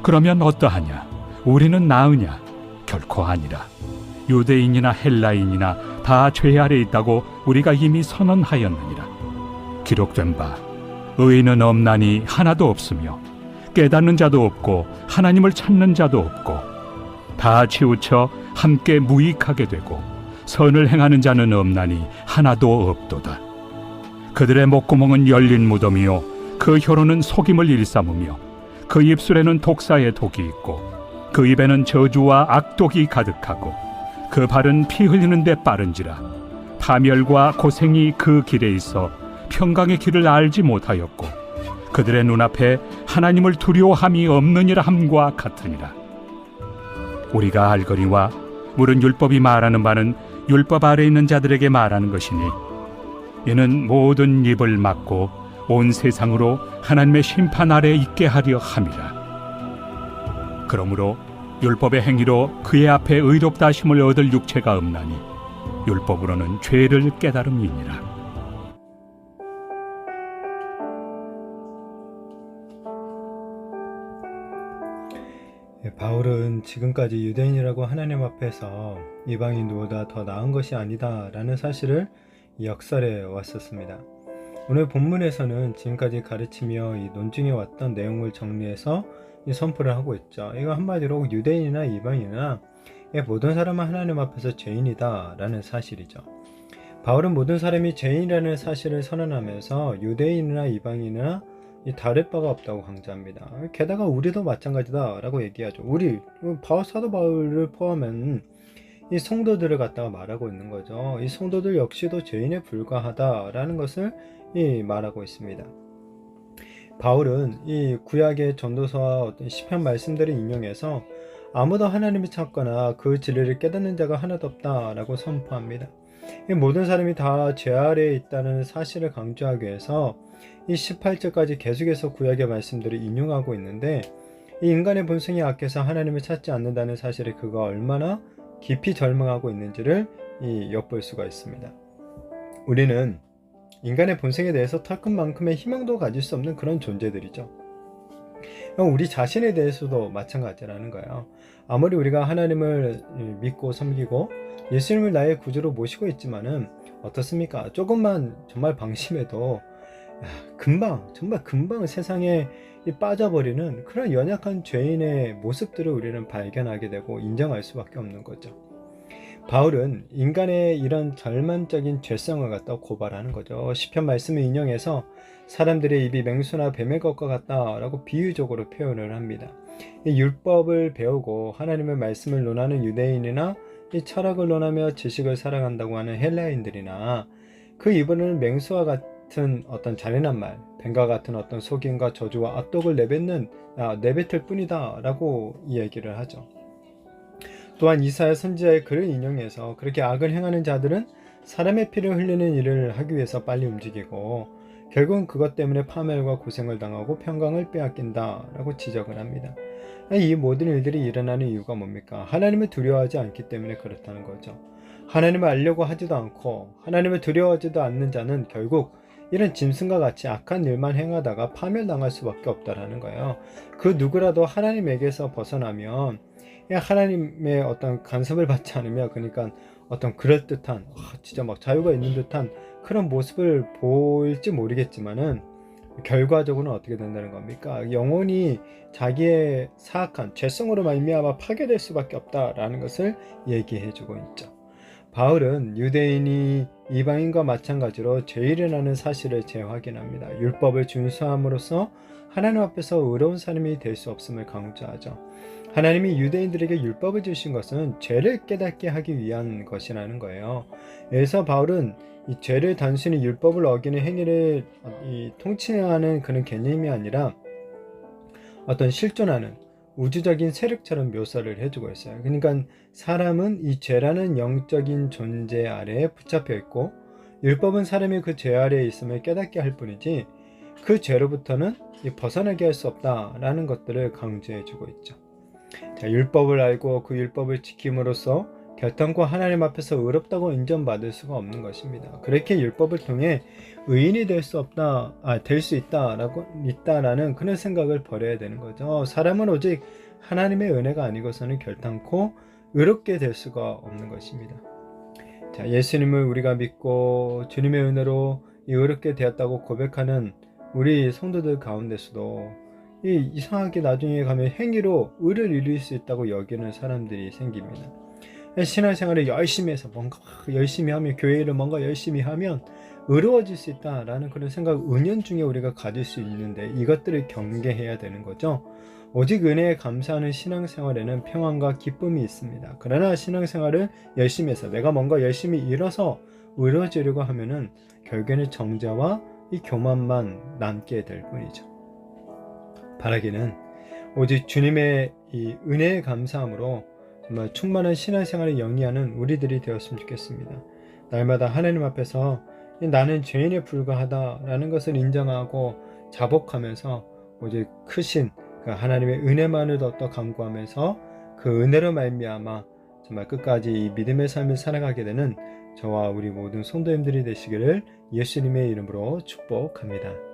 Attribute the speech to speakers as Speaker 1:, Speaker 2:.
Speaker 1: 그러면 어떠하냐? 우리는 나으냐? 결코 아니라. 유대인이나 헬라인이나 다 죄 아래 있다고 우리가 이미 선언하였느니라. 기록된 바 의인은 없나니 하나도 없으며 깨닫는 자도 없고 하나님을 찾는 자도 없고 다 치우쳐 함께 무익하게 되고 선을 행하는 자는 없나니 하나도 없도다. 그들의 목구멍은 열린 무덤이요 그 혀로는 속임을 일삼으며 그 입술에는 독사의 독이 있고 그 입에는 저주와 악독이 가득하고 그 발은 피 흘리는 데 빠른지라. 파멸과 고생이 그 길에 있어 평강의 길을 알지 못하였고 그들의 눈앞에 하나님을 두려워함이 없느니라 함과 같으니라. 우리가 알거니와 물은 율법이 말하는 바는 율법 아래 있는 자들에게 말하는 것이니 이는 모든 입을 막고 온 세상으로 하나님의 심판 아래 있게 하려 함이라. 그러므로 율법의 행위로 그의 앞에 의롭다 하심을 얻을 육체가 없나니 율법으로는 죄를 깨달음이니라.
Speaker 2: 바울은 지금까지 유대인이라고 하나님 앞에서 이방인보다 더 나은 것이 아니다 라는 사실을 역설해 왔었습니다. 오늘 본문에서는 지금까지 가르치며 이 논증해 왔던 내용을 정리해서 이 선포를 하고 있죠. 이거 한마디로 유대인이나 이방인이나 모든 사람은 하나님 앞에서 죄인이다 라는 사실이죠. 바울은 모든 사람이 죄인이라는 사실을 선언하면서 유대인이나 이방인이나 다를 바가 없다고 강조합니다. 게다가 우리도 마찬가지다 라고 얘기하죠. 우리 사도 바울을 포함한 이 성도들을 갖다가 말하고 있는 거죠. 이 성도들 역시도 죄인에 불과하다 라는 것을 말하고 있습니다. 바울은 이 구약의 전도서와 어떤 시편 말씀들을 인용해서 아무도 하나님을 찾거나 그 진리를 깨닫는 자가 하나도 없다 라고 선포합니다. 이 모든 사람이 다 죄 아래에 있다는 사실을 강조하기 위해서 이 18절까지 계속해서 구약의 말씀들을 인용하고 있는데 이 인간의 본성이 악해서 하나님을 찾지 않는다는 사실에 그가 얼마나 깊이 절망하고 있는지를 엿볼 수가 있습니다. 우리는 인간의 본성에 대해서 털끝만큼의 희망도 가질 수 없는 그런 존재들이죠. 우리 자신에 대해서도 마찬가지라는 거예요. 아무리 우리가 하나님을 믿고 섬기고 예수님을 나의 구주로 모시고 있지만은 어떻습니까? 조금만 정말 방심해도 정말 금방 세상에 빠져버리는 그런 연약한 죄인의 모습들을 우리는 발견하게 되고 인정할 수밖에 없는 거죠. 바울은 인간의 이런 절망적인 죄성을 갖다 고발하는 거죠. 시편 말씀을 인용해서 사람들의 입이 맹수나 뱀의 것과 같다라고 비유적으로 표현을 합니다. 이 율법을 배우고 하나님의 말씀을 논하는 유대인이나 이 철학을 논하며 지식을 사랑한다고 하는 헬라인들이나 그 입으로는 맹수와 같은 어떤 잔인한 말, 뱀과 같은 어떤 속임과 저주와 악독을 내뱉을 뿐이다 라고 이야기를 하죠. 또한 이사야 선지자의 글을 인용해서 그렇게 악을 행하는 자들은 사람의 피를 흘리는 일을 하기 위해서 빨리 움직이고 결국은 그것 때문에 파멸과 고생을 당하고 평강을 빼앗긴다 라고 지적을 합니다. 이 모든 일들이 일어나는 이유가 뭡니까? 하나님을 두려워하지 않기 때문에 그렇다는 거죠. 하나님을 알려고 하지도 않고 하나님을 두려워하지도 않는 자는 결국 이런 짐승과 같이 악한 일만 행하다가 파멸당할 수밖에 없다라는 거예요. 그 누구라도 하나님에게서 벗어나면 하나님의 어떤 간섭을 받지 않으며 그러니까 어떤 그럴듯한 진짜 막 자유가 있는 듯한 그런 모습을 보일지 모르겠지만은 결과적으로는 어떻게 된다는 겁니까? 영혼이 자기의 사악한 죄성으로 말미암아 파괴될 수밖에 없다라는 것을 얘기해주고 있죠. 바울은 유대인이 이방인과 마찬가지로 죄일이라는 사실을 재확인합니다. 율법을 준수함으로써 하나님 앞에서 의로운 사람이 될 수 없음을 강조하죠. 하나님이 유대인들에게 율법을 주신 것은 죄를 깨닫게 하기 위한 것이라는 거예요. 그래서 바울은 이 죄를 단순히 율법을 어기는 행위를 통칭하는 그런 개념이 아니라 어떤 실존하는 우주적인 세력처럼 묘사를 해주고 있어요. 그러니까 사람은 이 죄라는 영적인 존재 아래에 붙잡혀 있고 율법은 사람이 그 죄 아래에 있음을 깨닫게 할 뿐이지 그 죄로부터는 벗어나게 할 수 없다라는 것들을 강조해주고 있죠. 자, 율법을 알고 그 율법을 지킴으로써 결단코 하나님 앞에서 의롭다고 인정받을 수가 없는 것입니다. 그렇게 율법을 통해 의인이 될 수 없다, 될 수 있다라는 그런 생각을 버려야 되는 거죠. 사람은 오직 하나님의 은혜가 아니고서는 결단코 의롭게 될 수가 없는 것입니다. 자, 예수님을 우리가 믿고 주님의 은혜로 의롭게 되었다고 고백하는 우리 성도들 가운데서도 이상하게 나중에 가면 행위로 의를 이룰 수 있다고 여기는 사람들이 생깁니다. 신앙생활을 열심히 해서 뭔가 열심히 하면, 교회를 뭔가 열심히 하면 의로워질 수 있다라는 그런 생각, 은연중에 우리가 가질 수 있는데 이것들을 경계해야 되는 거죠. 오직 은혜에 감사하는 신앙생활에는 평안과 기쁨이 있습니다. 그러나 신앙생활을 열심히 해서 내가 뭔가 열심히 일어서 의로워지려고 하면은 결국에는 정죄와 이 교만만 남게 될 뿐이죠. 바라기는 오직 주님의 이 은혜에 감사함으로 정말 충만한 신앙생활을 영위하는 우리들이 되었으면 좋겠습니다. 날마다 하나님 앞에서 나는 죄인에 불과하다라는 것을 인정하고 자복하면서 오직 크신 그 하나님의 은혜만을 더더 간구하면서 그 은혜로 말미암아 정말 끝까지 이 믿음의 삶을 살아가게 되는 저와 우리 모든 성도님들이 되시기를 예수님의 이름으로 축복합니다.